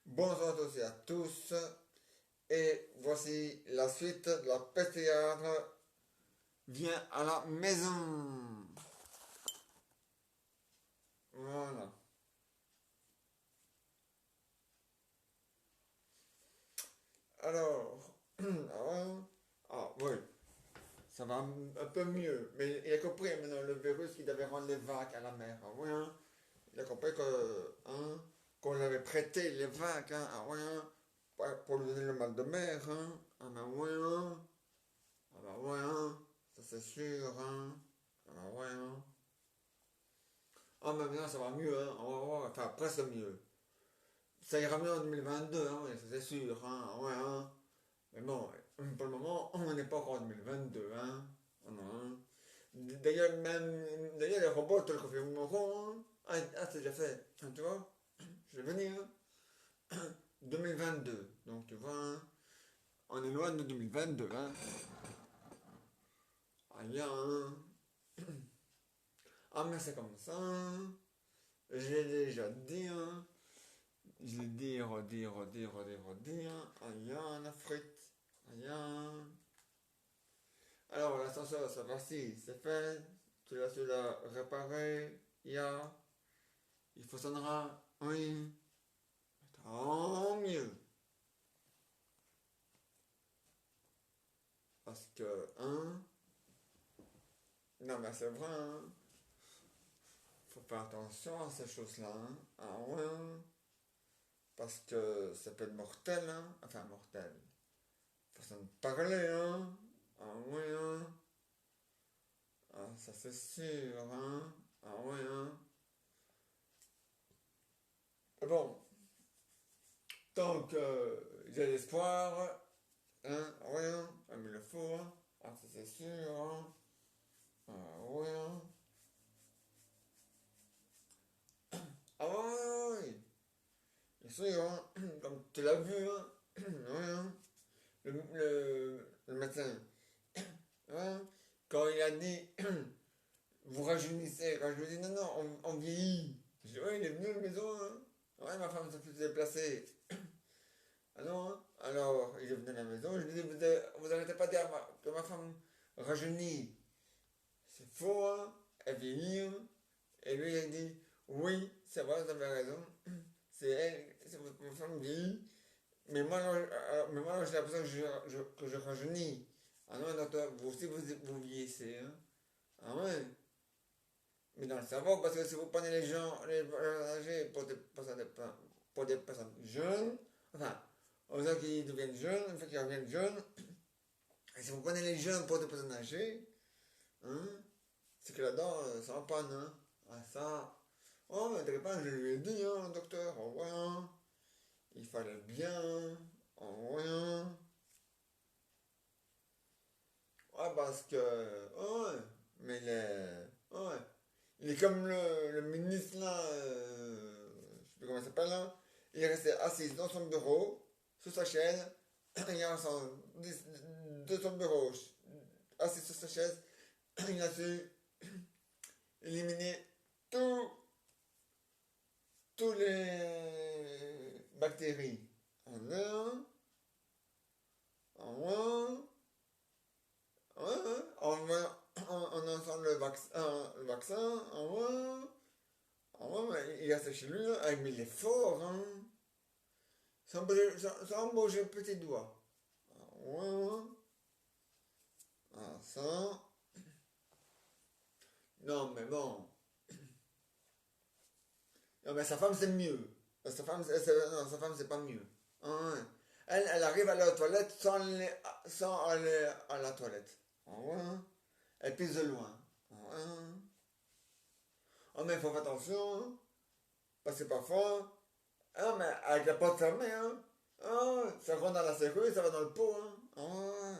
Bonjour à tous et à tous, et voici la suite de la peste théâtre vient à la maison. Voilà. Alors, oui, ça va un peu mieux, mais il a compris maintenant le virus qui devait rendre les vagues à la mer. Ah oui, hein. Il a compris que, qu'on lui avait prêté les vagues, ah oui, hein, pour lui donner le mal de mer, hein. Ah ben oui, hein. Ah bah ouais, hein. Ça c'est sûr, hein. Ah bah ouais, hein. Ah mais maintenant ça va mieux, hein. On va voir, enfin presque mieux. Ça ira mieux en 2022, hein, ouais, ça c'est sûr, hein. Ah ouais, hein. Mais bon, pour le moment, on n'est pas encore en 2022, hein. Ah non, hein. D'ailleurs les robots te le confirmeront, hein. C'est déjà fait, hein, tu vois. Je vais venir, hein. 2022, donc tu vois, hein. On est loin de 2022, hein. Ah, hein. Ah mais c'est comme ça, hein. Je l'ai déjà dit, hein. Je l'ai dit, redit, redit, redit, redit, hein. Aïe, hein, la frite. Aïe, hein. Alors, l'ascenseur, ça va si, c'est fait. Tu l'as réparé. Il fonctionnera. Oui. Tant mieux. Parce que, hein. Non, mais c'est vrai, hein. Faut faire attention à ces choses-là, hein. Ah ouais, hein. Parce que ça peut être mortel, hein. Enfin, mortel. Façon de parler, hein. Ah ouais, hein. Ah, ça c'est sûr, hein. Ah ouais, hein. Bon, tant que j'ai l'espoir, hein, ah ouais, hein. Ah, mais il le faut, hein. Ah, ça c'est sûr, hein. Ah ouais, hein. Ah ouais, ouais, ouais. Bien sûr, hein. Comme tu l'as vu, hein. Ouais, hein. Le médecin, hein. Quand il a dit, vous rajeunissez, quand je lui ai dit, non, non, on vieillit. Je dis, ouais, il est venu à la maison, hein. Ouais, ma femme s'est fait déplacer. Ah non, hein. Alors, il est venu à la maison, je lui ai dit, vous arrêtez pas de dire que ma femme rajeunit. C'est faux, hein. Elle vieillit, hein. Et lui, il a dit, oui, c'est vrai, vous avez raison. C'est elle, c'est ma femme vieillit. Mais moi, j'ai l'impression que je rajeunis. Ah non, docteur, vous aussi, vous vieillissez, hein. Ah ouais. Mais dans le cerveau, parce que si vous prenez les gens, les personnes âgées pour des personnes jeunes, enfin, aux gens qui deviennent jeunes, une fois qu'ils reviennent jeunes, et si vous prenez les jeunes pour des personnes âgées, hein, c'est que là-dedans, ça va pas, hein. Ah ça. Oh, mais t'inquiète pas, je lui ai dit, hein, docteur, oh ouais, hein. Il fallait bien, oh ouais, hein. Ouais, parce que, oh ouais, mais oh ouais. Il est comme le ministre là, je sais plus comment il s'appelle là. Il est resté assis dans son bureau, sous sa chaise. Il a de son bureau, assis sur sa chaise. Il a su éliminer tous tous les bactéries en un, en un, en lançant le vaccin, en un, il reste chez lui, là, mais il est fort, hein. Sans bouger le petit doigt. Ouais, ça. Non, mais bon. Non, mais sa femme, c'est mieux. Non, sa femme, c'est pas mieux. Ouais. Elle arrive à la toilette sans aller à la toilette. Ouais. Elle pisse de loin. Ouais. Oh, mais il faut faire attention, hein. Parce que parfois, ah, mais avec la porte fermée, hein. Ah, ça rentre dans la serrure, ça va dans le pot, hein. Ah, ouais.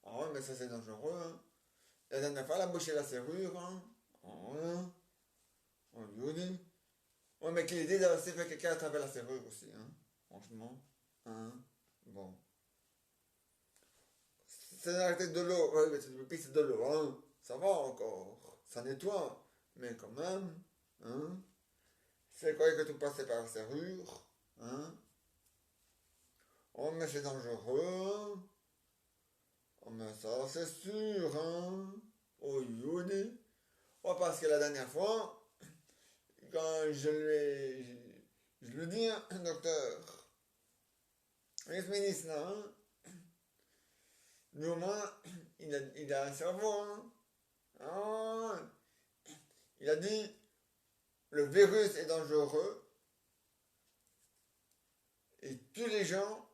Ah ouais, mais ça c'est dangereux, hein. La dernière fois, elle a bouché la serrure, hein. Ah ouais. On lui dit. Ouais, mais qu'il l'idée d'avoir fait quelqu'un à travers la serrure aussi, hein. Franchement. Hein. Bon. C'est arrêté de l'eau. Ouais, mais c'est de l'eau, hein. Ça va encore. Ça nettoie. Mais quand même, hein. c'est quoi que tu passes par la serrure, hein? Oh, mais c'est dangereux. Oh, mais ça, c'est sûr, hein? Oh, Yodi. Oh, parce que la dernière fois, quand je lui dis, hein, docteur, le ministre là, hein, lui au moins, il a un cerveau, hein? Ah, il a dit, le virus est dangereux et tue les gens,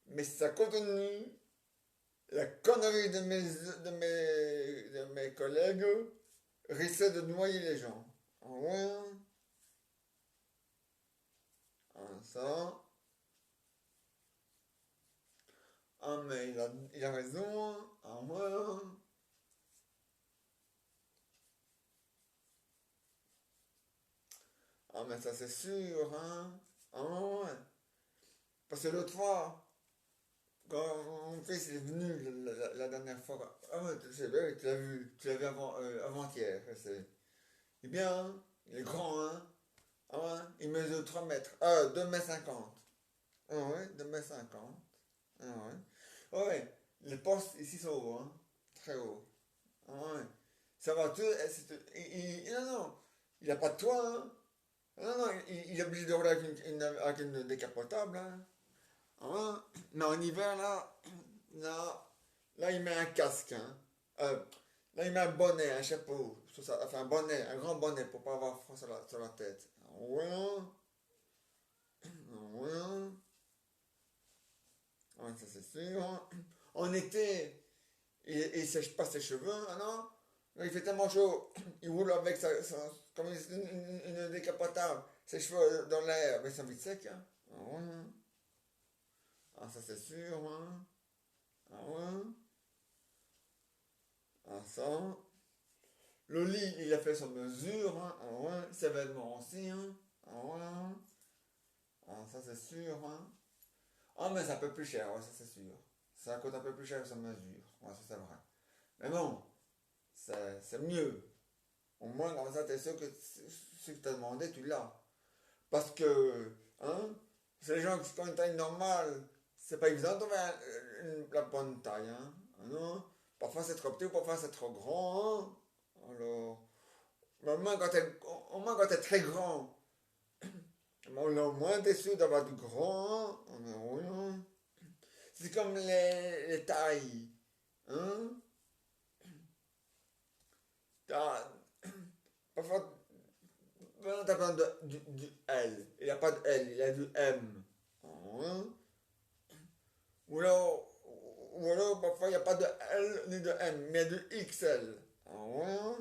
mais ça continue. La connerie de mes collègues risquait de noyer les gens. Ah ouais, ah ça. Ah mais il a raison. Ah ouais. Ah mais ça c'est sûr, hein. Ah ouais. Parce que l'autre fois, quand mon fils est venu la dernière fois, ah ouais, c'est vrai, tu l'as vu avant-hier. C'est bien, hein. Il est grand, hein. Ah ouais, il mesure 3 mètres. 2 mètres 50. Ah ouais, 2 mètres 50. Ah ouais. Ouais, les postes ici sont hauts, hein. Très hauts. Ah ouais. Ça va, non, non, il a pas de toit, hein. Non, non, il est obligé de rouler avec une décapotable, hein. Ah ouais. Mais en hiver, là, là, il met un casque, hein. Euh, Là, il met un bonnet, un chapeau, enfin un bonnet, un grand bonnet pour pas avoir froid sur la tête. Ah ouais, ah ouais. Ah, ça c'est sûr, hein. En été, il sèche pas ses cheveux, ah non? Là, il fait tellement chaud, il roule avec comme une décapotable, ses cheveux dans l'air, mais ils sont vite secs, hein. Ah ouais, hein. Ah, ça c'est sûr, hein. Ah ouais, ah ça. Le lit, il a fait sur mesure, hein. Ah ouais, ses vêtements aussi, hein. Ah ouais, hein. Ah, ça c'est sûr, hein. Ah, mais c'est un peu plus cher, ouais, ça c'est sûr. Ça coûte un peu plus cher sur mesure, ouais, ça c'est vrai. Mais bon, c'est mieux. Au moins, comme ça, t'es sûr que ce que t'as demandé, tu l'as. Parce que, hein, c'est les gens qui ont une taille normale, c'est pas évident de trouver la bonne taille, hein. Ah non, parfois c'est trop petit ou parfois c'est trop grand, hein. Alors, mais au moins quand t'es très grand, au moins t'es sûr d'avoir du grand, hein. Ah, mais oui, hein. C'est comme les tailles, hein. T'as- Parfois, ben, t'as besoin du L. Il n'y a pas de L, il y a du M. Hein? Ou alors, parfois, il n'y a pas de L ni de M, mais il y a du XL. Hein?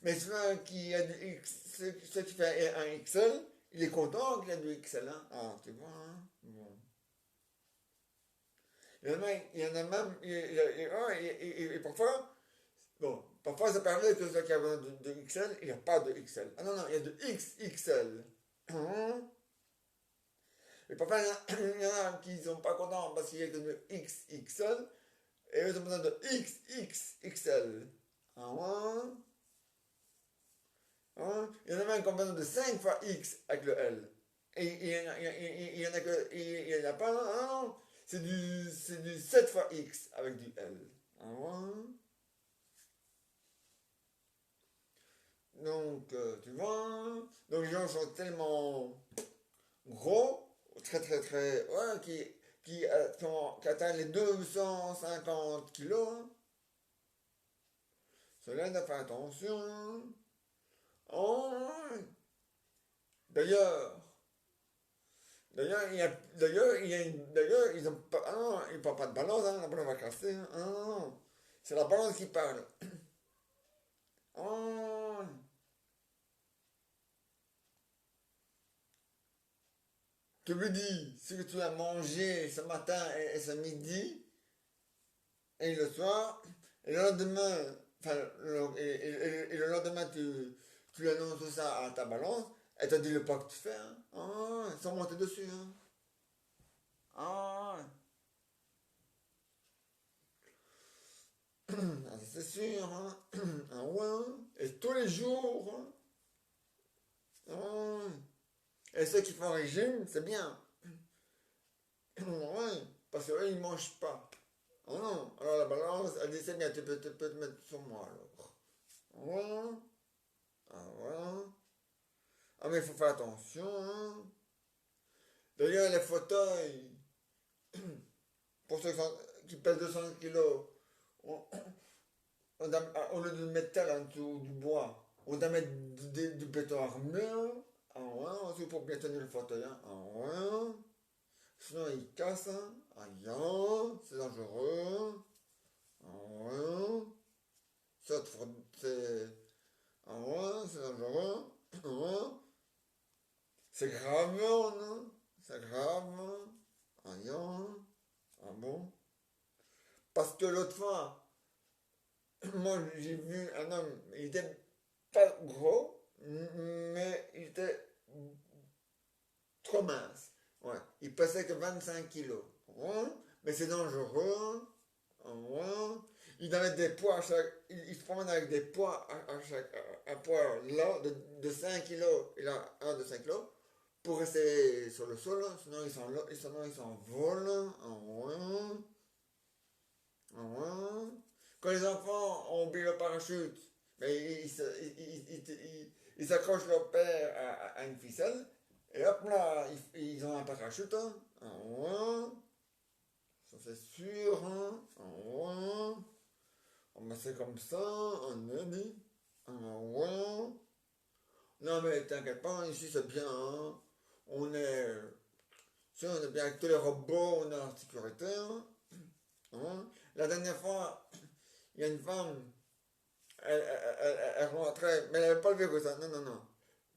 Mais celui qui a du X, celui qui fait un XL, il est content qu'il a du XL. Hein? Ah, tu vois, hein? Bon. Il y en a même, et parfois, bon, parfois ça permet que celui qui a besoin de XL, il n'y a pas de XL. Ah non, non, il y a de XXL. Hein? Et parfois, il y en a qui sont pas contents parce qu'il y a que de XXL et eux ont besoin de XXXL. Ah ouais? Hein? Il y en a même qui ont besoin de 5 fois X avec le L. Et il y en a que, il y en a pas, hein, non, c'est du 7 fois X avec du L. Ah ouais? Donc, tu vois, donc les gens sont tellement gros, très très très, ouais, qui atteignent les 250 kilos, hein. Cela n'a pas attention, hein. Oh, ouais. D'ailleurs, d'ailleurs, ils ont pas, ah non, ils parlent pas de balance, hein, la balance va casser, hein. Ah non, non. C'est la balance qui parle. Oh, tu lui dis ce que tu as mangé ce matin et ce midi, et le soir, et le lendemain, enfin, et le lendemain, tu annonces ça à ta balance, elle te dit le pas que tu fais, hein. Ah, sans monter dessus, hein. Ah, ah, c'est sûr, hein. Ah ouais, hein. Et tous les jours, hein. Ouais. Et ceux qui font régime, c'est bien. Ouais, parce qu'eux, ils mangent pas. Oh non, alors la balance, elle dit c'est bien, tu peux te mettre sur moi alors. Ouais, ah ouais. Ah mais il faut faire attention, hein. D'ailleurs, les fauteuils, pour ceux qui pèsent 200 kilos, on, au lieu de mettre tel en dessous du bois, on doit mettre du béton armé, hein. Ah ouais, c'est pour bien tenir le fauteuil, hein. Ah ouais. Sinon, il casse, hein. Ah yeah, c'est dangereux. Ah ouais. Ça, c'est. Ah ouais, c'est dangereux. Ah ouais. C'est grave, non? C'est grave. Ah yeah. Ah bon? Parce que l'autre fois, moi j'ai vu un homme, il était pas gros, mais il était trop mince. Ouais. Il pesait que 25 kilos. Ouais. Mais c'est dangereux. Ouais. Il avait des poids à chaque. Il se promène avec des poids à chaque. Un poids là de 5 kilos. Il a un de 5 kilos. Pour rester sur le sol. Sinon ils s'envolent. Ouais. Ouais. Quand les enfants ont oublié le parachute, mais ils s'accrochent leur père à une ficelle. Et hop là, ils ont un parachute. Hein. Ah ouais. Ça c'est sûr. Hein. Ah ouais. On met ça comme ça, on a dit. Ah ouais. Non mais t'inquiète pas, ici c'est bien. Hein. On est. Si on est bien avec tous les robots, on est en sécurité. Hein. Hein. La dernière fois, il y a une femme, elle rentrait, mais elle n'avait pas le virus, hein. Non, non, non.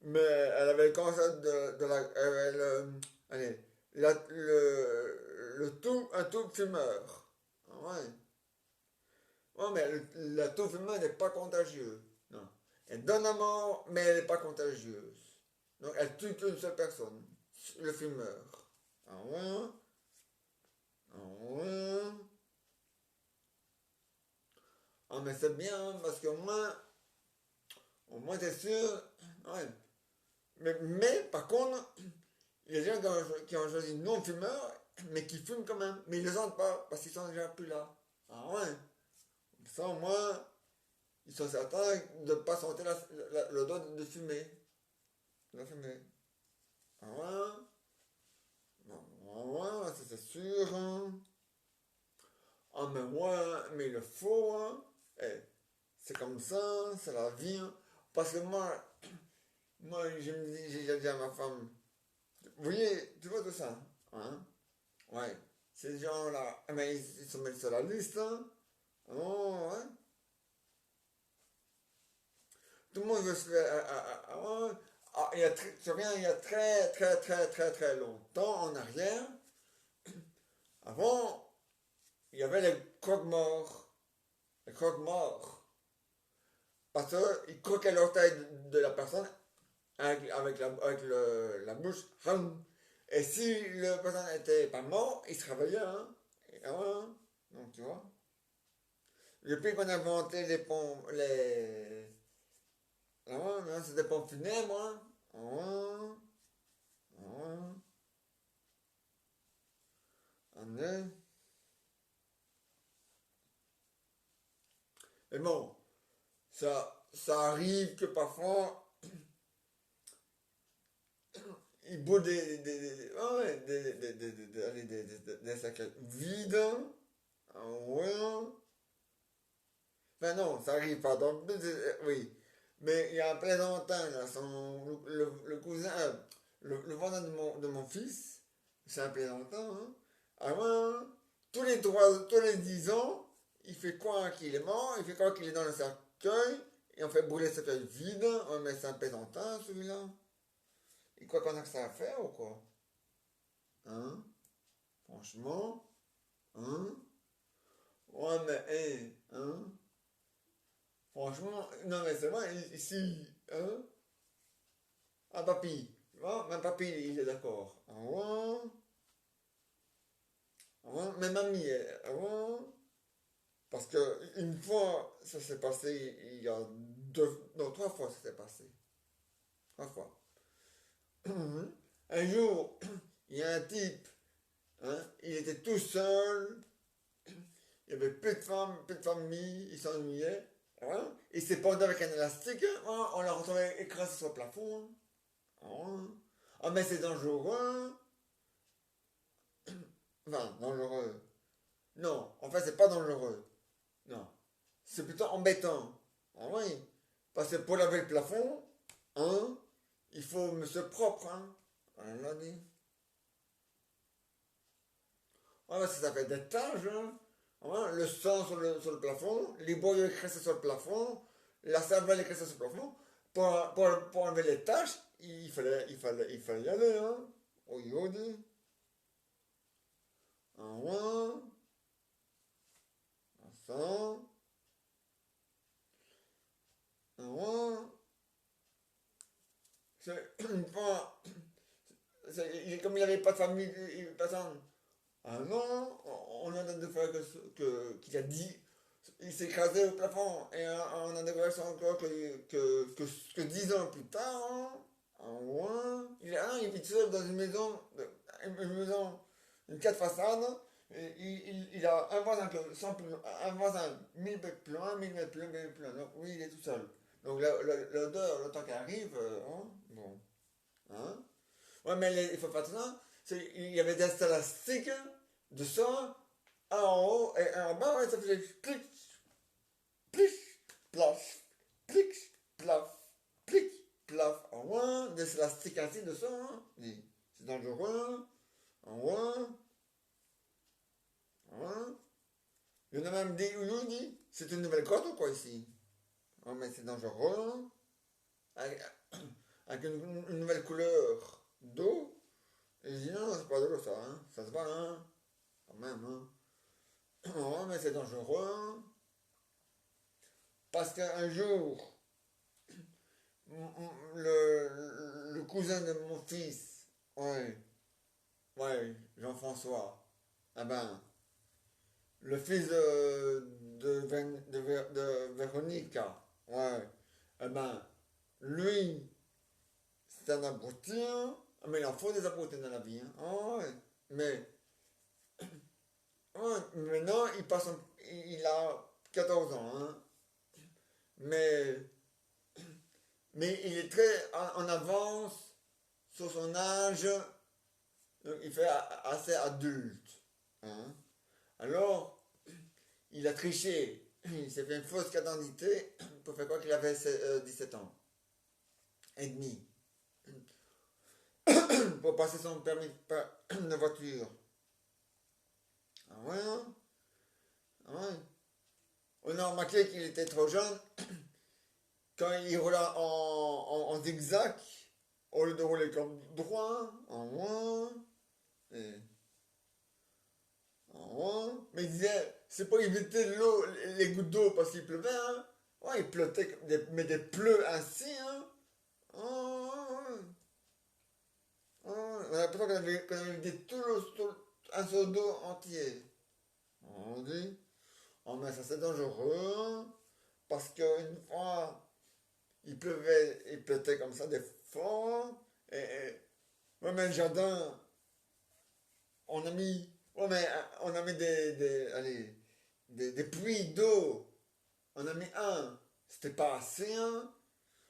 Mais elle avait le cancer de la. Elle avait allez, un tout fumeur. Ah ouais. Ouais, mais la tout fumeur n'est pas contagieuse. Non. Elle donne la mort, mais elle n'est pas contagieuse. Donc elle tue qu'une seule personne, le fumeur. Ah ouais. Ah ouais. Ah mais c'est bien, parce que moi, au moins t'es sûr. Ouais. Mais par contre, il y a des gens qui ont choisi non-fumeurs, mais qui fument quand même. Mais ils ne le sentent pas, parce qu'ils sont déjà plus là. Ah ouais. Ça, au moins, ils sont certains de ne pas sentir l'odeur de fumée. De la fumée. Ah ouais. Ah ouais, ça c'est sûr. Hein. Ah mais ouais, mais il le faut. Hein. Eh, c'est comme ça, c'est la vie. Hein. Parce que moi, je me dis, j'ai dit à ma femme, vous voyez, tu vois tout ça, hein? Ouais. Ces gens-là, eh ben, ils sont mis sur la liste, hein? Oh, ouais. Tout le monde veut se faire. Ouais. Ah, tu reviens, il y a très longtemps en arrière. Avant, il y avait les croque-morts. Les croque-morts. Parce qu'ils croquaient l'orteil de la personne avec la bouche. Hum. Et si la personne n'était pas mort, il se réveillait. Hein? Hein. Donc, tu vois. Depuis qu'on a inventé les pompes, ah ouais, mais c'est des pompes funèbres, hein. Ah ouais, ah ouais. On est. Mais bon, ça arrive que parfois, ils boivent ah ouais, des sacs vides. Hein. Ah ouais. Ben non, ça arrive pas. Donc, oui. Mais il y a un plaisantin, là, le cousin, le voisin de mon fils, c'est un plaisantin, hein. Ah ouais, hein. Tous les 10 ans, il fait croire qu'il est mort, il fait croire qu'il est dans le cercueil, et on fait brûler le cercueil vide. Ouais, mais c'est un plaisantin, celui-là. Il croit qu'on a que ça à faire ou quoi? Hein? Franchement? Hein? Ouais, mais, hé, hein? Franchement, non mais c'est vrai, ici, hein? Ah, papy, tu vois, même papy, il est d'accord. Ah ouais? Ah ouais? Mais mamie, ah ouais? Parce que une fois, ça s'est passé, il y a non, 3 fois ça s'est passé. 3 fois. un jour, il y a un type, hein, il était tout seul, il y avait peu de femmes, peu de famille, il s'ennuyait. Hein, il s'est pendu avec un élastique, hein, on l'a retrouvé écrasé sur le plafond. Hein. Ah, mais c'est dangereux. Enfin, dangereux. Non, en fait, c'est pas dangereux. Non. C'est plutôt embêtant. Ah oui. Parce que pour laver le plafond, hein, il faut monsieur propre, hein. On l'a dit. Ah, parce que ça fait des taches, hein. Hein, le sang sur le plafond, les boyaux écrasés sur le plafond, la cervelle écrasée sur le plafond. Pour enlever les taches, il fallait y aller, hein. Oui, on dit. Un ouin, un sang, un ouin. C'est une fois, comme il n'avait pas de famille, personne. Ah non, on a découvert qu'il a dit, il s'est écrasé au plafond. Et on a découvert ça encore que 10 ans plus tard, hein, en loin, il vit seul dans une maison, une quatre façades. Et il a un voisin, un voisin 1000 mètres plus loin, 1000 mètres plus loin, 1000 mètres plus loin. Donc oui, il est tout seul. Donc l'odeur, le temps qu'elle arrive, hein, bon. Hein? Ouais, mais il faut faire attention. Il y avait des élastiques de son, un en haut et un en bas, ouais, ça faisait clic, clic, plaf, clic, plaf, clic, plaf. En loin, des élastiques ainsi de son, hein. C'est dangereux. En loin, hein. Il y en a même dit, où dit, c'est une nouvelle corde ou quoi ici? Oh, mais c'est dangereux. Avec, avec une nouvelle couleur d'eau. Et je dis non, c'est pas de l'eau ça, hein. Ça se va, hein. Quand même, hein. Oh, mais c'est dangereux, hein. Parce qu'un jour, le cousin de mon fils, ouais, ouais, Jean-François, ah ben, le fils de Véronica, ouais, eh ben, lui, c'est un abruti, hein. Mais il en faut des abrutis dans la vie, hein. Oh, ouais. Mais ouais, maintenant, il a 14 ans, hein. Mais, mais il est très en avance sur son âge. Donc il fait assez adulte, hein. Alors, il a triché. Il s'est fait une fausse carte d'identité pour faire quoi qu'il avait 17 ans et demi. Pour passer son permis de voiture. Ah ouais, hein? Ah ouais. On a remarqué qu'il était trop jeune quand il roula en zigzag, au lieu de rouler comme droit, en moins, et en moins. Mais il disait, c'est pour éviter l'eau, les gouttes d'eau parce qu'il pleuvait, hein. Ouais, il pleuvait, mais des pleux ainsi, hein. Oh, ouais, ouais. On a l'impression qu'on avait vidé un seau d'eau entier. On dit, oh mais ça c'est dangereux, parce qu'une fois, il pleuvait comme ça des fois, ouais, mais le jardin, on a mis, ouais, mais on a mis allez, des puits d'eau. On a mis un, c'était pas assez, hein.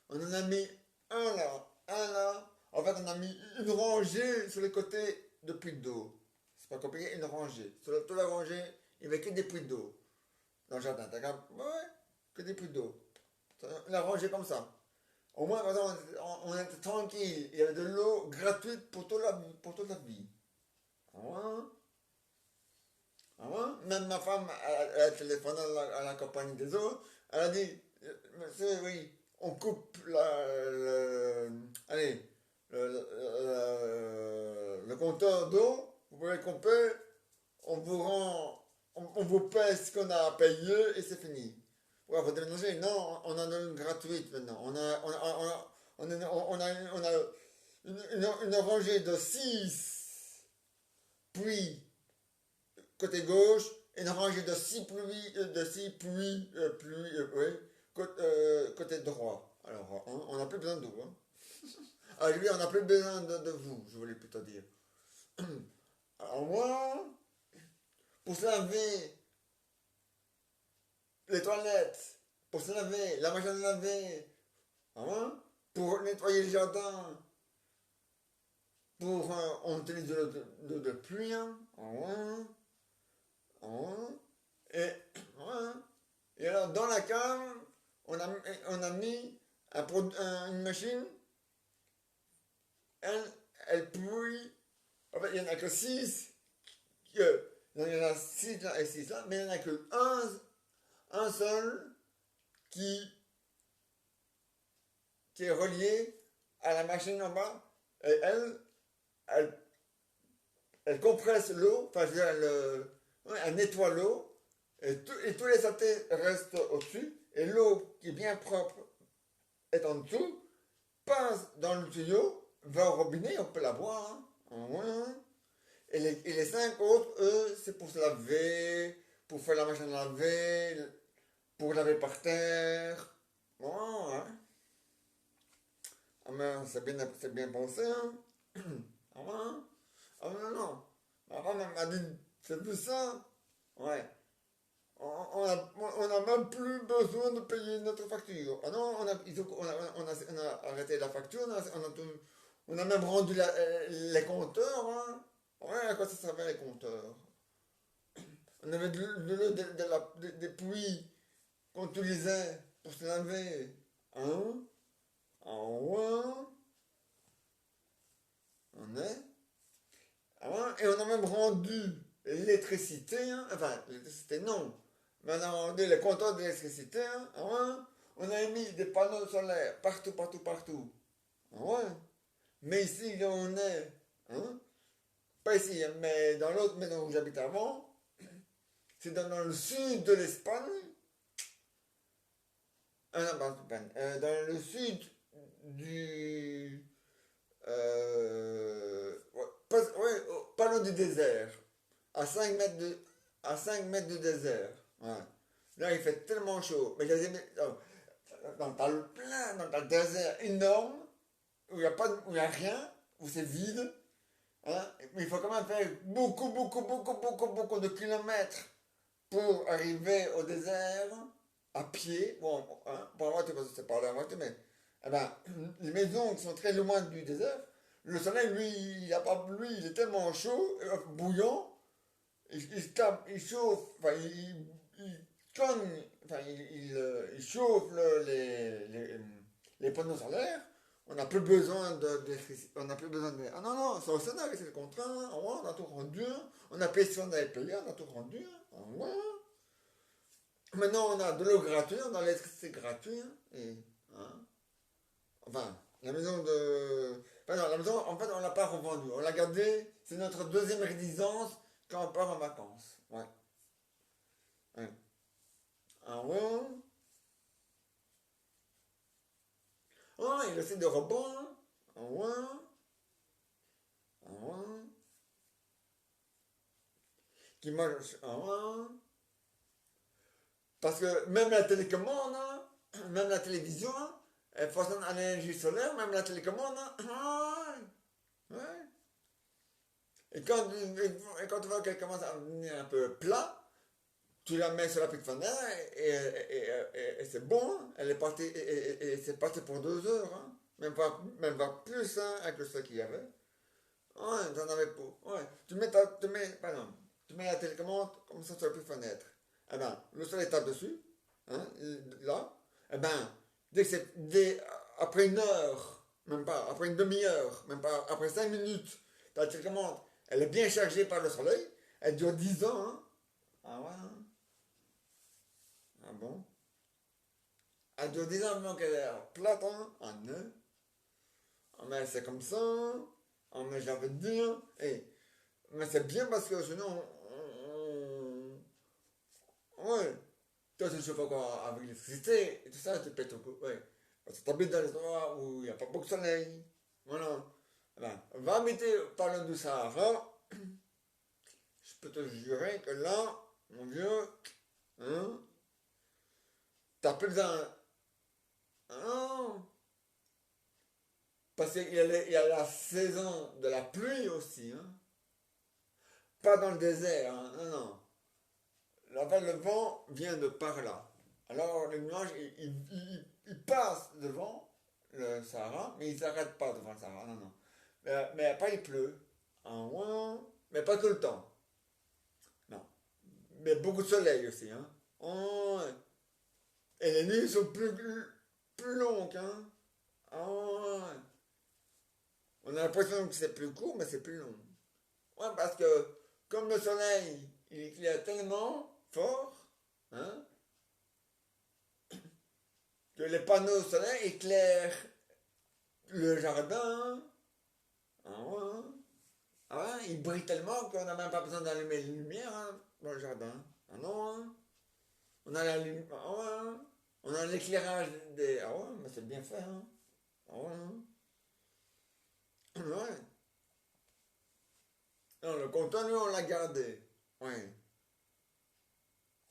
On en a mis un là, un là. En fait, on a mis une rangée sur les côtés de puits d'eau. C'est pas compliqué, une rangée. Sur toute la rangée, il n'y avait que des puits d'eau dans le jardin. T'as ouais, que des puits d'eau. La rangée comme ça. Au moins, par exemple, on était tranquille. Il y avait de l'eau gratuite pour toute la vie. Ah ouais? Ah ouais? Même ma femme, elle a téléphoné à la compagnie des eaux. Elle a dit, monsieur, oui, on coupe allez, le compteur d'eau. Vous pouvez couper. On vous rend, on vous paie ce qu'on a à payer et c'est fini. Ouais, vous déménager. Non, on en a une gratuite maintenant. On a une rangée de 6 puits côté gauche et une rangée de 6 puits, oui, côté droit. Alors, on n'a plus besoin d'eau, hein. Ah, je veux dire, on n'a plus besoin de vous, je voulais plutôt dire. Alors moi, pour se laver les toilettes, pour se laver la machine à laver, hein, pour nettoyer le jardin, pour on utilise de pluie, hein, hein, et, hein, et alors dans la cave, on a mis une machine, elle, elle pourrit, en fait il n'y en a que 6, il y en a 6 là et 6 là, mais il n'y en a que un seul qui, qui est relié à la machine en bas, et elle, elle compresse l'eau, enfin je veux dire, ouais, elle nettoie l'eau, et tous les saletés restent au-dessus, et l'eau qui est bien propre est en dessous, passe dans le tuyau, va au robinet, on peut la boire. Hein. Ouais. Et les 5 autres, eux, c'est pour se laver, pour faire la machine à laver, pour laver par terre. Bon, hein. Ah, mais c'est bien pensé, hein. Ah, ouais. Ah, non, non. Ma femme m'a dit, c'est plus ça. Ouais. On n'a même plus besoin de payer notre facture. Ah non, on a arrêté la facture, on a même rendu les compteurs. Hein. Ouais, à quoi ça servait les compteurs? On avait des puits qu'on utilisait pour se laver. Hein? Ah ouais? On est? Ah ouais? Et on a même rendu l'électricité, hein. Enfin, l'électricité non. Mais on a rendu les compteurs d'électricité, hein. Ah ouais? On a mis des panneaux solaires partout, partout, partout. Ah ouais? Mais ici, là, on est. Hein? Pas ici, hein, mais dans l'autre maison où j'habite avant, c'est dans le sud de l'Espagne. Ah non, pas l'Espagne. Dans le sud du. Ouais, pas loin du désert. À 5 mètres à 5 mètres du désert. Ouais. Là, il fait tellement chaud. Mais j'ai dans le plein, dans le désert énorme, où il n'y a, où il y a rien, où c'est vide. Hein, mais il faut quand même faire beaucoup, beaucoup, beaucoup, beaucoup, beaucoup de kilomètres pour arriver au désert à pied. Bon, hein, pour la voiture, parce que c'est pas la voiture, mais eh ben, les maisons qui sont très loin du désert, le soleil, lui, il est tellement chaud, bouillant, il se tape, il chauffe, enfin, il cogne, enfin, il chauffe les panneaux solaires. On n'a plus besoin d'électricité. On n'a plus besoin de. Ah non, non, c'est au Sénat que c'est le contrat. Hein. Ah ouais, on a tout rendu. Hein. On a payé ce qu'on avait payé, on a tout rendu. Hein. Ah ouais. Maintenant, on a de l'eau gratuite, on a l'électricité gratuite. Hein. Et, hein. Enfin, la maison de. Enfin, non, la maison, en fait, on l'a pas revendue. On l'a gardée. C'est notre deuxième résidence quand on part en vacances. Ouais. Ouais. Ah ouais. Ah, il essaie de rebond. Ah ouais. Ah ouais. Qui mange. Ah ouais. Parce que même la télécommande, hein, même la télévision, hein, elle fonctionne à l'énergie solaire, même la télécommande. Hein, ouais, ouais. Et quand tu vois qu'elle commence à devenir un peu plat, tu la mets sur la petite fenêtre et c'est bon. Hein. Elle est partie, et c'est parti pour 2 heures. Hein. Même pas plus hein, avec le stock qu'il y avait. Ouais, t'en avais pour. Ouais. Pardon, tu mets la télécommande comme ça sur la petite fenêtre. Eh ben, le soleil tape dessus, hein, là. Eh ben, après 1 heure, même pas, après une demi-heure, même pas, après 5 minutes, ta télécommande, elle est bien chargée par le soleil. Elle dure 10 ans, hein. Ah ouais, hein. Ah bon? Elle dure 10 ans avant qu'elle est plate, hein. Ah non. Ah mais c'est comme ça, hein. Ah mais j'ai envie de dire, mais c'est bien parce que sinon, ouais. Toi, tu chauffes encore avec l'électricité et tout ça, tu pètes ton coup. Ouais. Parce que tu habites dans des endroits où il n'y a pas beaucoup de soleil. Voilà. Voilà. Va habiter par le du Sahara. Je peux te jurer que là, mon vieux, hein, t'as plus besoin. Ah non, Parce qu'il y a la saison de la pluie aussi, hein. Pas dans le désert, hein. Non, non. En fait, le vent vient de par là. Alors, les nuages, ils passent devant le Sahara, mais ils s'arrêtent pas devant le Sahara, non, non. Mais après, il pleut. En moins, mais pas tout le temps. Non. Mais beaucoup de soleil aussi, hein. Ouais. Et les nuits sont plus longues, hein. Ouais. On a l'impression que c'est plus court, mais c'est plus long. Ouais, parce que comme le soleil, il éclaire tellement fort, hein, que les panneaux solaires éclairent le jardin. Ah ouais. Ah ouais, il brille tellement qu'on n'a même pas besoin d'allumer les lumières, hein, dans le jardin. Ah non, hein. On a la lumière. Ah ouais, hein. On a l'éclairage des. Ah ouais, mais c'est bien fait, hein. Ah ouais, hein. Ouais. Non, le compteur, nous, on l'a gardé. Ouais.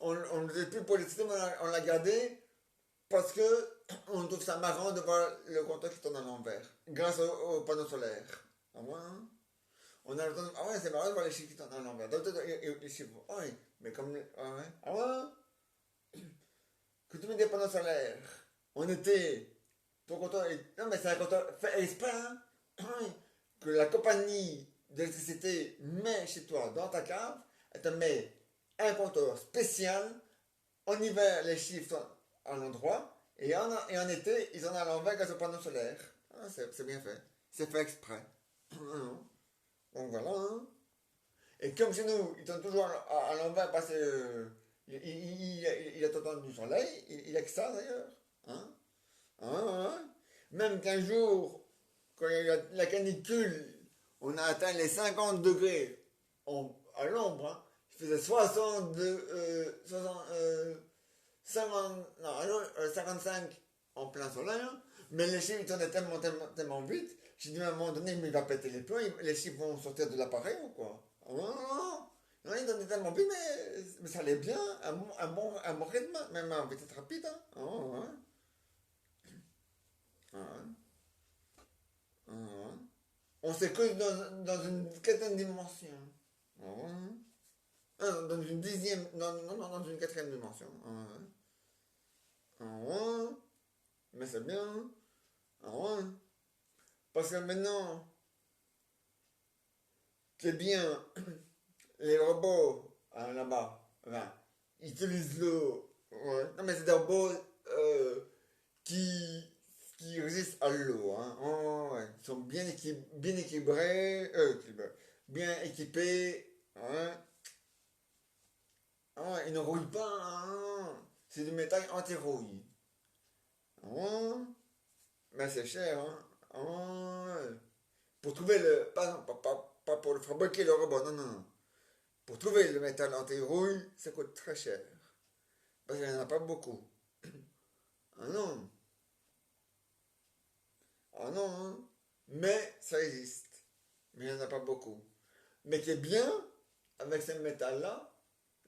On ne faisait plus pour les systèmes, on l'a gardé parce que on trouve ça marrant de voir le compteur qui tourne à l'envers, grâce aux panneaux solaires. Ah ouais, hein. On a le temps de... Ah ouais, c'est marrant de voir les chiffres qui tournent à l'envers. Les chiffres, ah ouais, mais comme... Ah ouais, ah ouais, que tu mets des panneaux solaires, on était... Ton compteur est... Non mais c'est un compteur fait exprès, hein. Ah ouais, que la compagnie d'électricité met chez toi, dans ta cave, elle te met un compteur spécial. En hiver, les chiffres sont à l'endroit. Et en été, ils en ont à l'envers grâce au panneau solaire. Ah, c'est bien fait. C'est fait exprès. Donc voilà, hein. Et comme chez nous, ils sont toujours à l'envers parce que il a tout le temps du soleil. Il a que ça d'ailleurs. Hein? Hein, hein. Même qu'un jour, quand il y a eu la canicule, on a atteint les 50 degrés à l'ombre. Hein. Il faisait 50, non, alors, 55 en plein soleil, hein. Mais les chiffres ils tournaient tellement vite, j'ai dit à un moment donné, mais il va péter les plombs, les chiffres vont sortir de l'appareil ou quoi? Ah non, non, non, non, il tournait tellement vite, mais ça allait bien, un bon rythme, même en vitesse rapide. Hein. Ah, ouais. Ah, ouais. Ah, ouais. On sait que dans une quatrième dimension. Ah, ouais. Ah, dans une dixième, non, non, non, dans une quatrième dimension. Ah, ouais. Ah, ouais. Mais c'est bien. Ah, ouais. Parce que maintenant, c'est bien, les robots là-bas, enfin, ils utilisent l'eau. Ouais. Non, mais c'est des robots euh, qui, qui résistent à l'eau. Hein. Oh, ouais. Ils sont bien équilibrés, bien équipés. Hein. Ah, ouais, ils ne rouillent pas. Hein. C'est du métal anti-rouille. Hein. Mais c'est cher. Hein. Ouais. Pour trouver le. Pas pour le fabriquer le robot, non, non, non. Pour trouver le métal anti-rouille, ça coûte très cher. Parce qu'il n'y en a pas beaucoup. Ah non. Ah non, hein. Mais ça existe. Mais il n'y en a pas beaucoup. Mais ce qui est bien avec ce métal-là,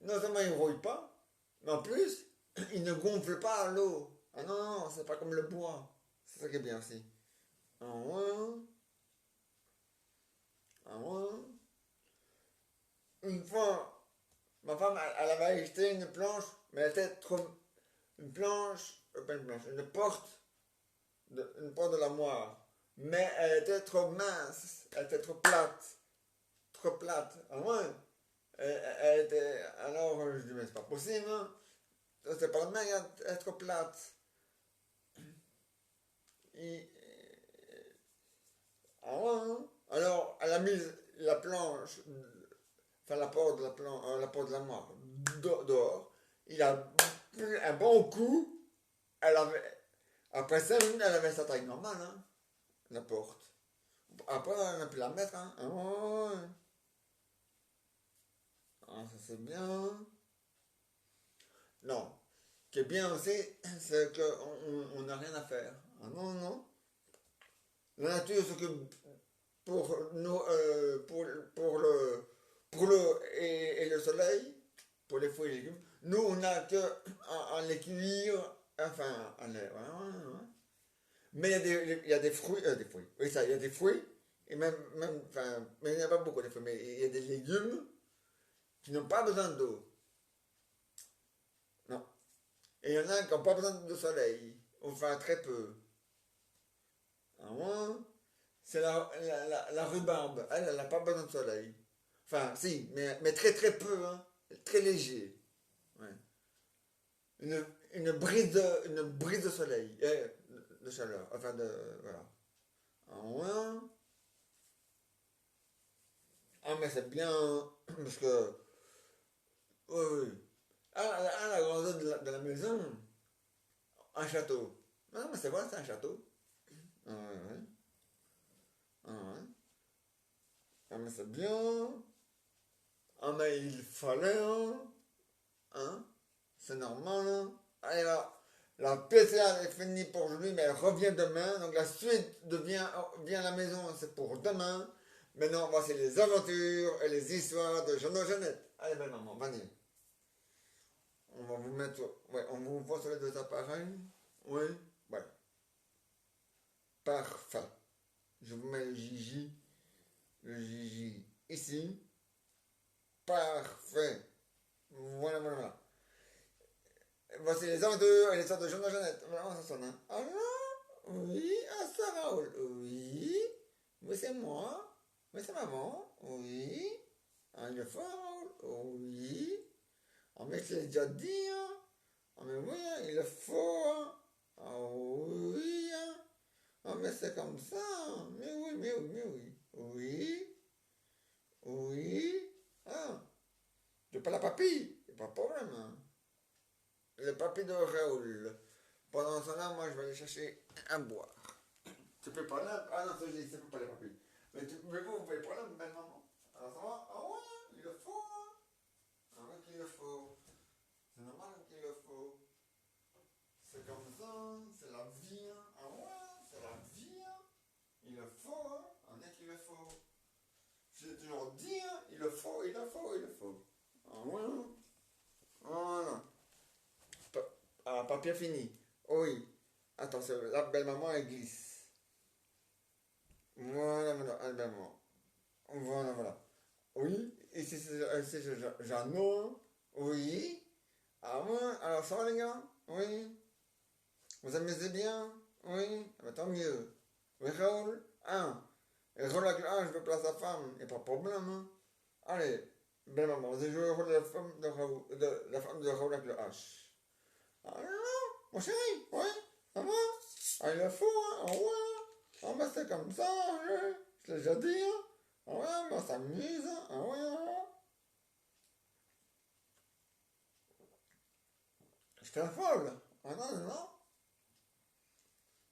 non seulement il ne rouille pas, mais en plus, il ne gonfle pas à l'eau. Ah non, non, c'est pas comme le bois. C'est ça qui est bien aussi. Ah ouais. Ah ouais. Une fois, ma femme, elle avait acheté une planche, mais elle était trop. Une planche, pas une planche, une porte de l'armoire. Mais elle était trop mince, elle était trop plate. Trop plate. Ah ouais. Elle était. Alors, je dis, mais c'est pas possible, hein. C'est pas le même, elle est trop plate. Et, ah ouais, hein. Alors, elle a mis la planche, enfin la porte de l'armoire dehors. Il a pris un bon coup. Elle avait, après 5 minutes, elle avait sa taille normale, hein, la porte. Après, on a pu la mettre, hein. Ah ouais. Ah, ça c'est bien. Non. Ce qui est bien aussi, c'est qu'on n'a rien à faire. Ah non, non. La nature s'occupe pour nous, pour l'eau et le soleil, pour les fruits et légumes. Nous, on n'a que à les cuire, enfin, à les, ouais, ouais, ouais. Mais il y a des fruits. Oui, ça, il y a des fruits. Et enfin, mais il n'y en a pas beaucoup des fruits. Mais il y a des légumes qui n'ont pas besoin d'eau. Non. Et il y en a qui n'ont pas besoin de soleil. Enfin, très peu. À moi, c'est la rhubarbe. Elle n'a pas besoin de soleil. Enfin, si, mais très très peu. Hein. Très léger. Ouais. Une, une brise de soleil. De chaleur. Enfin, de. Voilà. À moi. Ah, mais c'est bien. Parce que. Oui, oui. À la grandeur de la maison, un château. Non, mais c'est vrai, c'est un château. Ah, ouais, ouais. Ah, ouais. Ah, mais c'est bien. Ah, mais il fallait, hein. Hein? C'est normal, hein. Allez, là. La PCA est finie pour aujourd'hui, mais elle revient demain. Donc la suite vient à la maison, c'est pour demain. Maintenant, voici les aventures et les histoires de Jeannot Jeannette. Allez, belle maman, venez. On va vous mettre. Ouais, on vous voit sur les deux appareils. Oui, voilà. Parfait. Je vous mets le Gigi ici. Parfait. Voilà, voilà, voilà. Voici les aventures et les histoires de Jeannot Jeannette. Vraiment, ça sonne, hein. Alors, oui, ah, ça, Raoul. Oui, oui, c'est moi. Oui, c'est maman. Oui. Ah, il est fort, Raoul. Oui. Ah, mais je l'ai déjà dit, hein. Ah, mais oui, hein, il est fort. Ah, oui, hein. Ah, mais c'est comme ça. Hein. Mais oui, mais oui, mais oui. Oui, oui. Ah, je pas la papille. Y a pas de problème, hein. Le papy de Raoul. Pendant ce temps-là, moi, je vais aller chercher un boire. Tu peux pas là? Ah non, ça, je dis, tu peux pas les papilles. Mais vous pouvez pas là, belle maman. Alors ça va? Ah ouais, il le faut, hein. Ah ouais, qu'il le faut. C'est normal qu'il le faut. C'est comme ça, c'est la vie, hein. Ah ouais, c'est la vie, hein. Il le faut, hein. On est qu'il le faut. Je l'ai toujours dit, hein. Il le faut, il le faut, il le faut. Ah ouais. Voilà. Ah, papier fini. Oui. Attention, la belle maman, elle glisse. Voilà, voilà, elle belle maman. Voilà, voilà. Oui, ici c'est Jeannot. Oui. Ah ouais, alors ça va les gars? Oui. Vous amusez bien? Oui. Ah bah, tant mieux. Oui, Raoul? Ah. Et Raoul avec je veux place sa femme. Y a pas de problème, hein. Allez, belle maman, vous avez joué le rôle de la femme de Raoul, de la femme de Raoul avec le H. Ah non, mon chéri, ouais, ça va? Ah, il est fou, hein? Ah ouais. Ah, bah c'est comme ça, je l'ai déjà dit, hein. Ah ouais, bah on s'amuse, hein. Ah ouais, ah ouais. Je fais la folle. Ah non, non, non.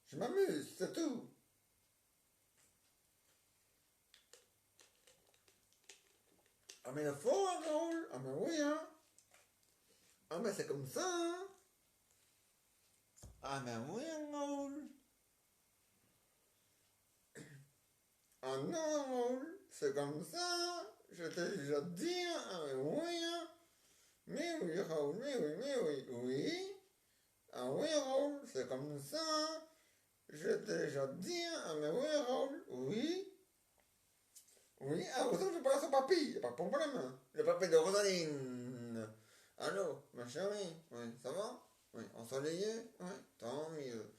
Je m'amuse, c'est tout. Ah mais il faut, hein, Raoul. Ah mais oui, hein. Ah mais c'est comme ça, hein. Ah mais oui, hein, Raoul. Ah non, Raoul. C'est comme ça. Je t'ai déjà dit, hein. Ah mais oui, hein. Mais oui, Raoul, mais oui, oui. Ah oui, Raoul, c'est comme ça, hein. Je t'ai déjà dit, hein. Ah mais oui, Raoul, oui. Oui, ah, vous savez, je parle à son papy, y a pas de problème. Le papy de Rosaline. Allô, ma chérie, oui, ça va? Oui, ensoleillé? Oui, tant mieux.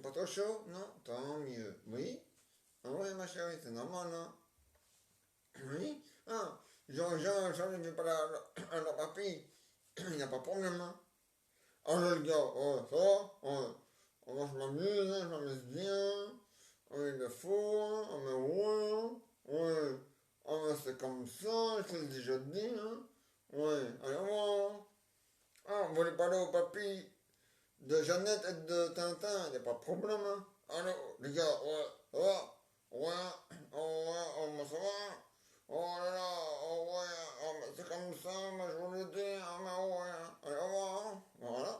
Pas trop chaud? Non, tant mieux. Oui? Ah oui, ma chérie, c'est normal, hein? Oui? Ah, Jean ne veut pas à la papy. Il n'y a pas de problème, hein? Ah, le gars, oh, ça va? Oh, oh, moi, je m'amuse, hein, je m'amuse bien. Oui, il est fou, hein? Ah, mais ouais, hein? Ouais. Ah, mais c'est comme ça, je te l'ai déjà dit, hein? Ouais, allez, voir. Ah, vous voulez parler au papy de Jeannette et de Tintin, il n'y a pas de problème, hein? Allô, les gars, ouais, ça va? Ouais, oh, ouais, oh, mais ça va? Oh là là, oh ouais, oh, mais c'est comme ça, moi je vous le dis, ah, mais ouais, allez, au revoir, hein? Voilà.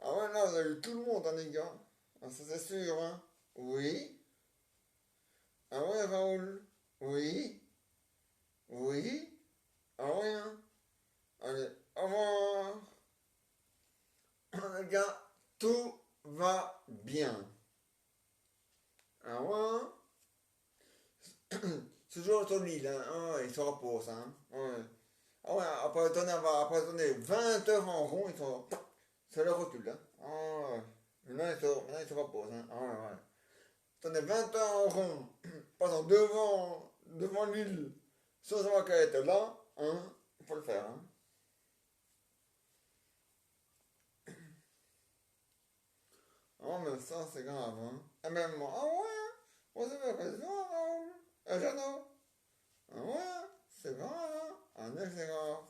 Ah ouais, là, vous avez eu tout le monde, hein, les gars. Ah, ça c'est sûr, hein? Oui. Ah ouais, Raoul? Oui. Oui. Ah ouais, hein? Allez, au revoir. Les gars, tout va bien. Ah ouais? C'est toujours sur l'île, hein. Ah ouais, il se repose, hein. Ouais. Ah ouais, après tourner 20 heures en rond, ça le recule, hein. Ah ouais. Maintenant, il se repose, hein. Ah ouais, ouais. Tourner 20 heures en rond, passant devant l'île, sans savoir qu'elle était là, hein. Il faut le faire, hein. Ah, mais ça, c'est grave, hein. Et même moi, ah ouais, vous avez raison, Raoul. Jeannot. Ah ouais, c'est grave, hein. Ah non, c'est grave.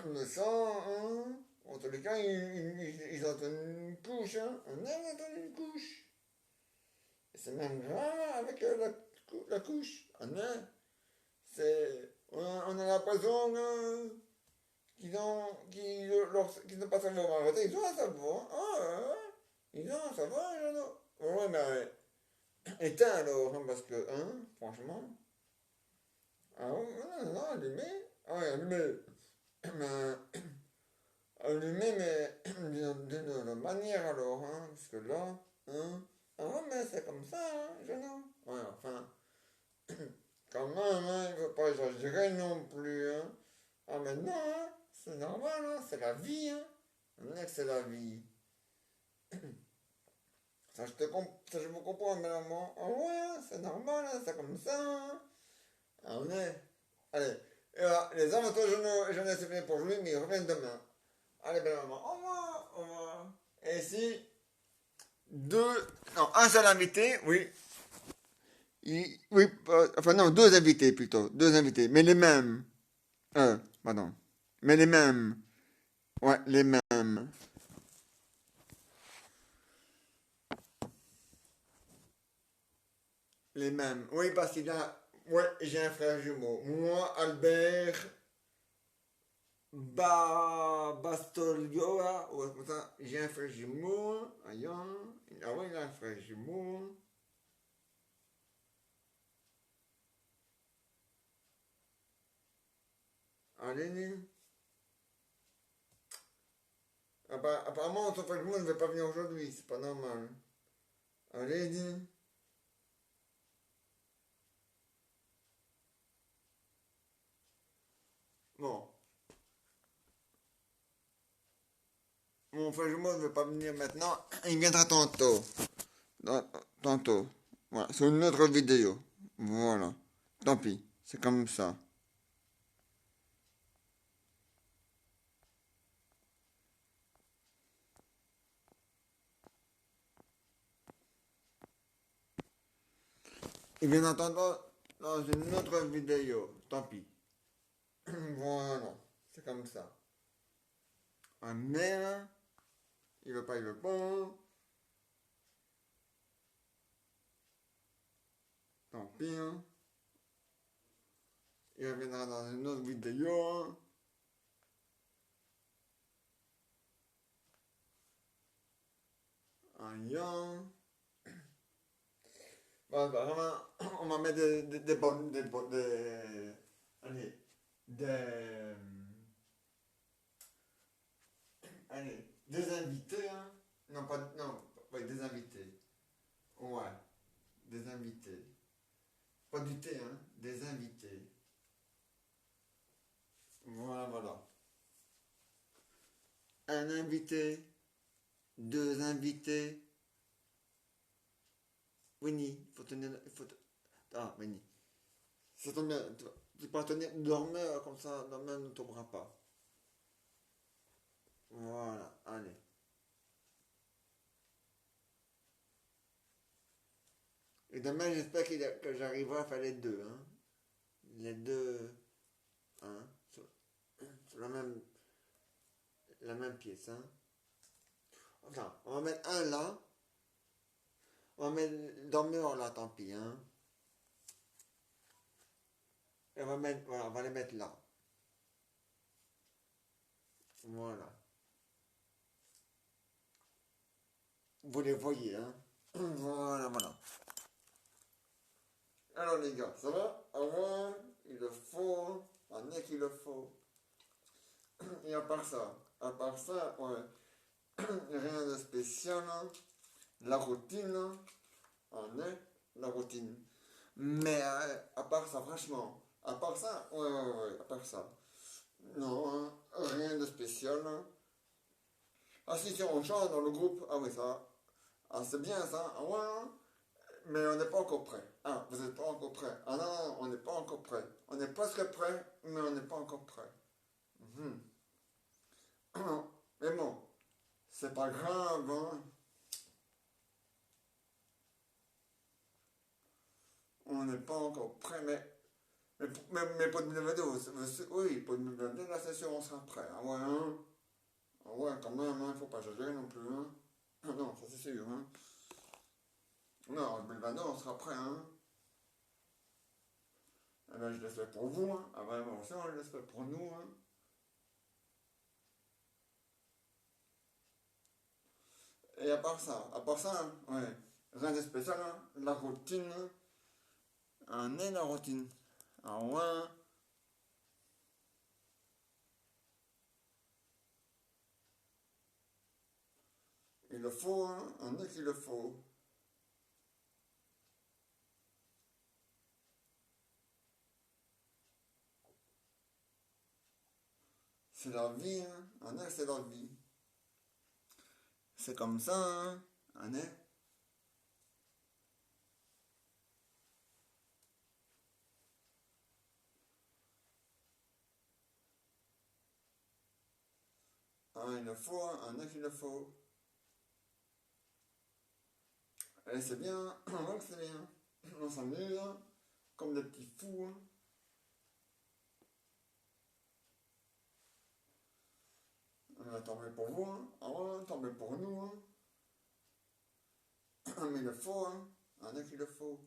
Mais ça, hein, en tous les cas, ils ont une couche, hein. On a donné une couche. Et c'est même grave avec la couche. On a l'impression qu'ils n'ont pas savoir arrêter. Ils ont un savoir. Ah ouais, ils ont un savoir, Jeannot. Ouais, mais éteins alors, hein, parce que, hein, franchement. Ah ouais, non, non, allumé. Ah ouais, allumé. Mais allumé, mais d'une manière alors, hein, parce que là, hein, ah ouais, mais c'est comme ça, hein, Jeannot. Ouais, enfin, quand même, hein, il ne faut pas exagérer non plus, hein. Ah, mais non, hein, c'est normal, hein, c'est la vie, hein. On est que c'est la vie. Ça, je vous comprends, mais maman. Ah ouais, hein, c'est normal, hein, c'est comme ça, hein. Ah, on est. Allez, et voilà, les amateurs, j'en ai assez fini pour jouer, mais ils reviennent demain. Allez, belle maman, au revoir, au revoir. Et ici, non, un seul invité, oui. Oui, enfin non, deux invités plutôt, deux invités, mais les mêmes. Pardon. Mais les mêmes. Ouais, les mêmes. Les mêmes. Oui, parce qu'il a. Ouais, j'ai un frère jumeau. Moi, Albert Bastolioa, ou comme ça, j'ai un frère jumeau. Aïe, ah ouais, il a un frère jumeau. Allez, apparemment, ton frère jumeau ne veut pas venir aujourd'hui, c'est pas normal. Allez, bon. Mon frère jumeau ne veut pas venir maintenant, il viendra tantôt. Tantôt. Voilà, c'est une autre vidéo. Voilà. Tant pis, c'est comme ça. Il vient d'entendre dans une autre vidéo. Tant pis. Voilà. C'est comme ça. Un mère, il veut pas, il veut pas. Tant pis, hein. Il reviendra dans une autre vidéo. Aïe. Bon, bah, on va mettre des bonnes. Allez. Des. Allez. Des invités, hein. Non, pas. Non, ouais, des invités. Ouais. Des invités. Pas du thé, hein. Des invités. Voilà, voilà. Un invité. Deux invités. Winnie, il faut tenir. Ah, Winnie. Ça tombe bien. Tu peux tenir. Dormir comme ça, dormir ne tombera pas. Voilà, allez. Et demain, j'espère que j'arriverai à faire les deux, hein. Les deux, hein. Sur la même pièce, hein. Enfin, on va mettre un là. On va mettre dormir là, tant pis, hein. Et voilà, on va les mettre là. Voilà. Vous les voyez, hein. Voilà, voilà. Alors les gars, ça va? Avant, il le faut. Un nez qu'il le faut. Et à part ça, ouais. Rien de spécial. La routine en est la routine. Mais à part ça, franchement, à part ça, ouais, à part ça. Non, hein, rien de spécial. Ah si, on chante dans le groupe. Ah oui, ça. Ah, c'est bien ça. Ah ouais, hein. Mais on n'est pas encore prêt. Ah, vous n'êtes pas encore prêt. Ah non, non, on n'est pas encore prêt. On est presque prêt, mais on n'est pas encore prêt. Mhm. Mais bon, c'est pas grave, hein. On n'est pas encore prêt, mais pour 2022, oui, pour 2022, la session, on sera prêt. Ah ouais, hein. Ah ouais, quand même, hein, faut pas exagérer non plus, hein. Ah non, ça c'est sûr, hein. Non, en 2022, on sera prêt, hein. Eh ben, je l'espère pour vous, hein. Ah ben, moi aussi, on l'espère pour nous, hein. Et à part ça, hein, ouais, rien de spécial, hein. La routine, en est la routine. Ah ouais, il le faut, hein. On est qu'il le faut. C'est la vie, hein. On est, c'est la vie. C'est comme ça, hein. On est. Ah, il le faut, hein. On est qu'il le faut. Et c'est bien, on voit que c'est bien. On s'amuse, hein, comme des petits fous, hein. Tant mieux pour vous, hein. Ah ouais, tant mieux pour nous, hein. Mais il le faut, hein. On est qu'il le faut.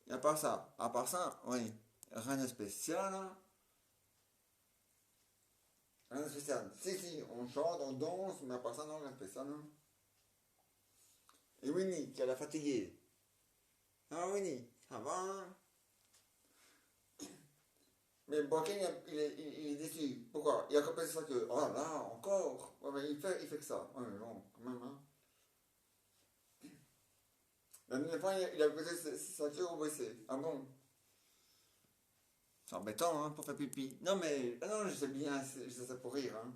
Et à part ça, oui, rien de spécial, hein. Rien de spécial. Si, si, on chante, on danse, mais à part ça, non, rien de spécial, hein. Et Winnie, qui a la fatiguée. Ah, Winnie, ça va, hein. Mais Boaken, il est déçu. Pourquoi? Il a compris ça que, oh là, encore. Ouais, mais il fait que ça. Ouais, mais bon, quand même, hein. La dernière fois, il a posé sa queue au WC. Ah bon? C'est embêtant, hein, pour faire pipi. Non, mais, ah non, je sais bien, je sais ça pour rire, hein.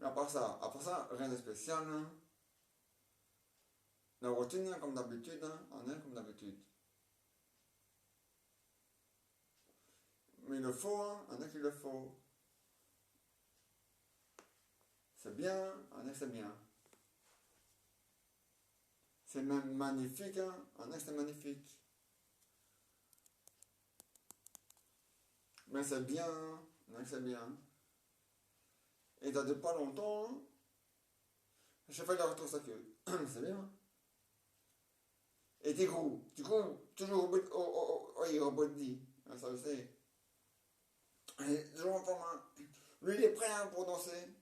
Mais à part ça, rien de spécial, hein. La routine, hein, comme d'habitude, hein. On est comme d'habitude. Mais il le faut, hein. On est qu'il le faut. C'est bien, on est que c'est bien. C'est même magnifique, hein. On est que c'est magnifique. Mais c'est bien, hein. On est que c'est bien. Et dans de pas longtemps, hein, je fais la retour sa queue. C'est bien. Et du coup, toujours oui, au bout de dit. Ah, ça je sais. Et toujours en forme, hein. Lui, il est prêt, hein, pour danser.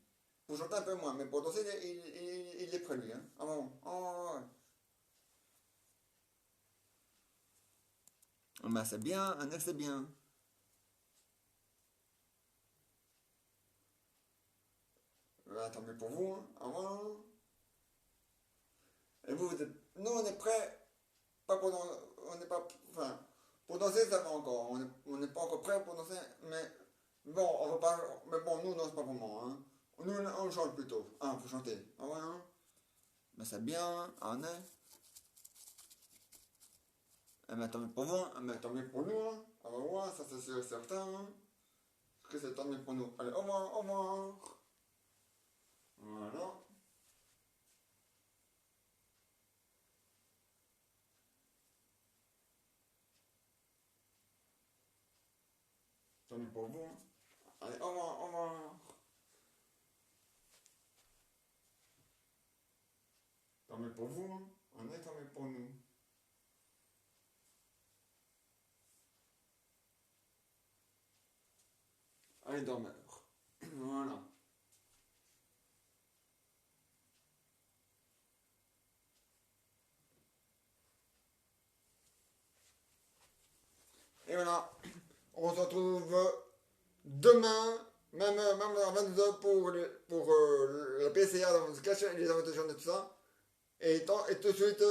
Pour chanter un peu moins, mais pour danser, il est prêt, lui, hein. Ah bon? Oh, ouais. Ah, bah, c'est bien, un ex, c'est bien. Tant mieux pour vous, hein. Ah bon? Et vous, vous êtes... Nous, on est prêts. Pas pour danser. On n'est pas. Enfin, pour danser, ça va encore. On n'est pas encore prêts pour danser, mais bon, on va pas. Mais bon, nous, on danse pas vraiment, hein. Nous, on chante plutôt. Ah, faut chanter. Ah ouais, hein? Ben, c'est bien, ah, on est. Eh ben, tant mieux pour vous, hein. Eh ben, tant mieux pour nous, hein. Ah bah ouais, ça c'est sûr et certain, hein. Parce que c'est tant mieux pour nous. Allez, au revoir, au revoir. Voilà. Tant mieux pour vous, hein. Allez, au revoir, au revoir. Tant mieux pour vous, hein. On est tant mieux pour nous. Allez, dormir. Voilà. Et voilà, on se retrouve demain, même à 22h pour la PCA, dans se cacher les invitations et tout ça. Et tout de suite,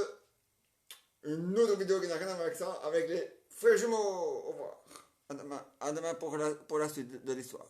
une autre vidéo qui n'a rien à voir avec ça, avec les frères jumeaux. Au revoir. À demain pour la suite de l'histoire.